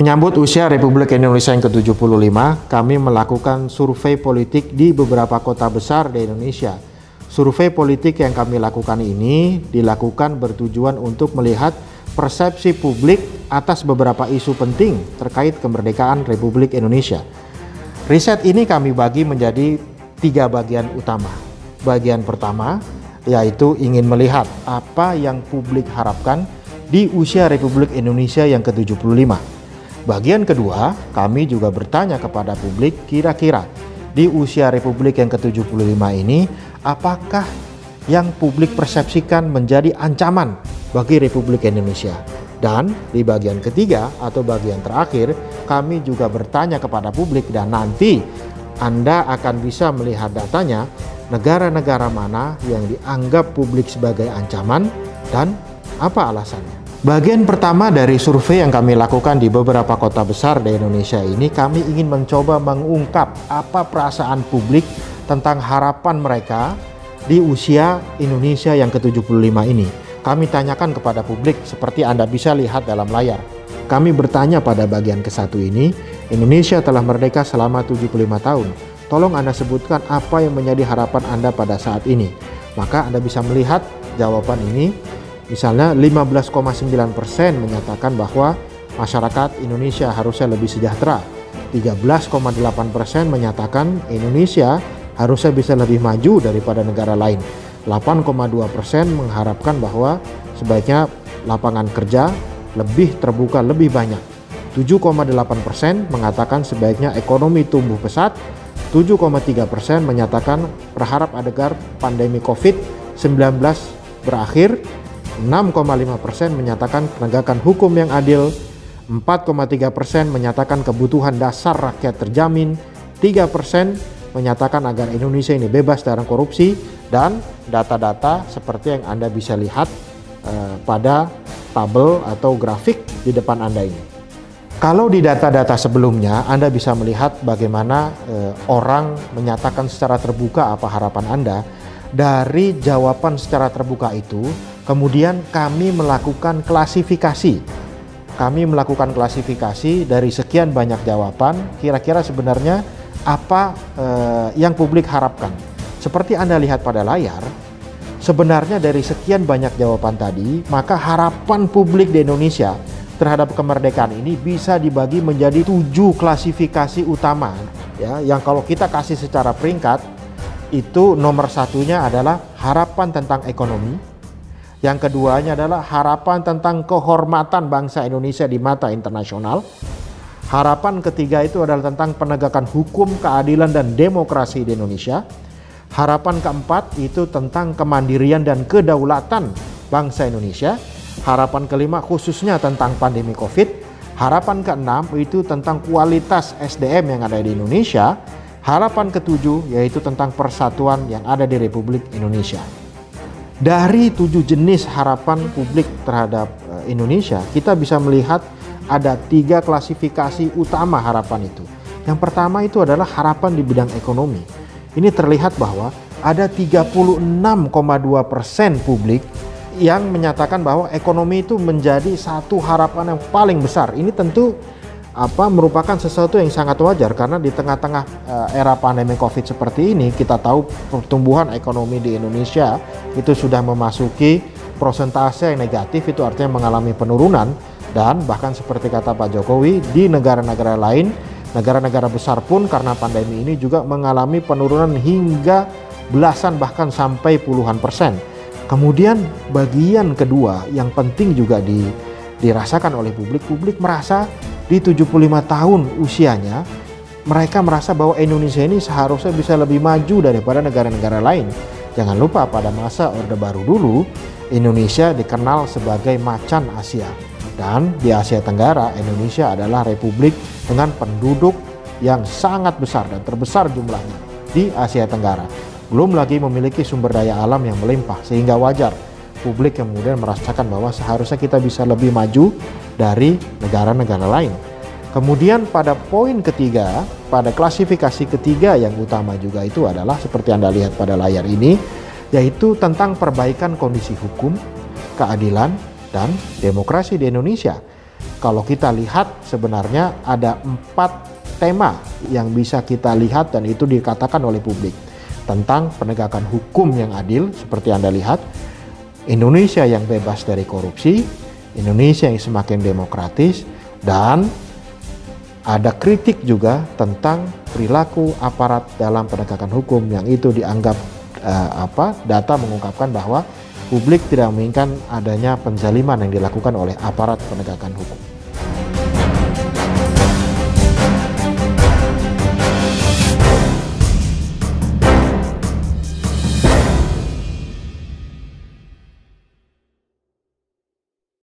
Menyambut usia Republik Indonesia yang ke-75, kami melakukan survei politik di beberapa kota besar di Indonesia. Survei politik yang kami lakukan ini dilakukan bertujuan untuk melihat persepsi publik atas beberapa isu penting terkait kemerdekaan Republik Indonesia. Riset ini kami bagi menjadi 3 bagian utama. Bagian pertama yaitu ingin melihat apa yang publik harapkan di usia Republik Indonesia yang ke-75. Bagian kedua, kami juga bertanya kepada publik kira-kira di usia Republik yang ke-75 ini apakah yang publik persepsikan menjadi ancaman bagi Republik Indonesia. Dan di bagian ketiga atau bagian terakhir, kami juga bertanya kepada publik dan nanti Anda akan bisa melihat datanya negara-negara mana yang dianggap publik sebagai ancaman dan apa alasannya. Bagian pertama dari survei yang kami lakukan di beberapa kota besar di Indonesia ini, kami ingin mencoba mengungkap apa perasaan publik tentang harapan mereka di usia Indonesia yang ke-75 ini. Kami tanyakan kepada publik seperti Anda bisa lihat dalam layar. Kami bertanya pada bagian ke-1 ini, Indonesia telah merdeka selama 75 tahun. Tolong Anda sebutkan apa yang menjadi harapan Anda pada saat ini. Maka Anda bisa melihat jawaban ini. Misalnya 15,9% menyatakan bahwa masyarakat Indonesia harusnya lebih sejahtera. 13,8% menyatakan Indonesia harusnya bisa lebih maju daripada negara lain. 8,2% mengharapkan bahwa sebaiknya lapangan kerja lebih terbuka lebih banyak. 7,8% mengatakan sebaiknya ekonomi tumbuh pesat. 7,3% menyatakan berharap agar pandemi COVID-19 berakhir. 6,5% menyatakan penegakan hukum yang adil, 4,3% menyatakan kebutuhan dasar rakyat terjamin, 3% menyatakan agar Indonesia ini bebas dari korupsi, dan data-data seperti yang Anda bisa lihat pada tabel atau grafik di depan Anda ini. Kalau di data-data sebelumnya Anda bisa melihat bagaimana orang menyatakan secara terbuka apa harapan Anda. Dari jawaban secara terbuka itu, kemudian kami melakukan klasifikasi. Kami melakukan klasifikasi dari sekian banyak jawaban, kira-kira sebenarnya apa yang publik harapkan. Seperti Anda lihat pada layar, sebenarnya dari sekian banyak jawaban tadi, maka harapan publik di Indonesia terhadap kemerdekaan ini bisa dibagi menjadi 7 klasifikasi utama. Ya, yang kalau kita kasih secara peringkat, itu nomor satunya adalah harapan tentang ekonomi. Yang keduanya adalah harapan tentang kehormatan bangsa Indonesia di mata internasional. Harapan ketiga itu adalah tentang penegakan hukum, keadilan, dan demokrasi di Indonesia. Harapan keempat itu tentang kemandirian dan kedaulatan bangsa Indonesia. Harapan kelima khususnya tentang pandemi COVID. Harapan keenam itu tentang kualitas SDM yang ada di Indonesia. Harapan ketujuh yaitu tentang persatuan yang ada di Republik Indonesia. Dari 7 jenis harapan publik terhadap Indonesia, kita bisa melihat ada 3 klasifikasi utama harapan itu. Yang pertama itu adalah harapan di bidang ekonomi. Ini terlihat bahwa ada 36,2% publik yang menyatakan bahwa ekonomi itu menjadi satu harapan yang paling besar. Ini tentu merupakan sesuatu yang sangat wajar karena di tengah-tengah era pandemi COVID seperti ini, kita tahu pertumbuhan ekonomi di Indonesia itu sudah memasuki persentase yang negatif, itu artinya mengalami penurunan. Dan bahkan seperti kata Pak Jokowi, di negara-negara lain, negara-negara besar pun karena pandemi ini juga mengalami penurunan hingga belasan bahkan sampai puluhan persen. Kemudian bagian kedua yang penting juga dirasakan oleh publik merasa di 75 tahun usianya, mereka merasa bahwa Indonesia ini seharusnya bisa lebih maju daripada negara-negara lain. Jangan lupa pada masa Orde Baru dulu, Indonesia dikenal sebagai macan Asia. Dan di Asia Tenggara, Indonesia adalah republik dengan penduduk yang sangat besar dan terbesar jumlahnya di Asia Tenggara. Belum lagi memiliki sumber daya alam yang melimpah, sehingga wajar publik yang kemudian merasakan bahwa seharusnya kita bisa lebih maju dari negara-negara lain. Kemudian pada poin ketiga, pada klasifikasi ketiga yang utama juga itu adalah seperti Anda lihat pada layar ini, yaitu tentang perbaikan kondisi hukum, keadilan, dan demokrasi di Indonesia. kalau kita lihat sebenarnya ada 4 tema yang bisa kita lihat dan itu dikatakan oleh publik tentang penegakan hukum yang adil seperti Anda lihat, Indonesia yang bebas dari korupsi, Indonesia yang semakin demokratis, dan ada kritik juga tentang perilaku aparat dalam penegakan hukum yang itu dianggap data mengungkapkan bahwa publik tidak menginginkan adanya penzaliman yang dilakukan oleh aparat penegakan hukum.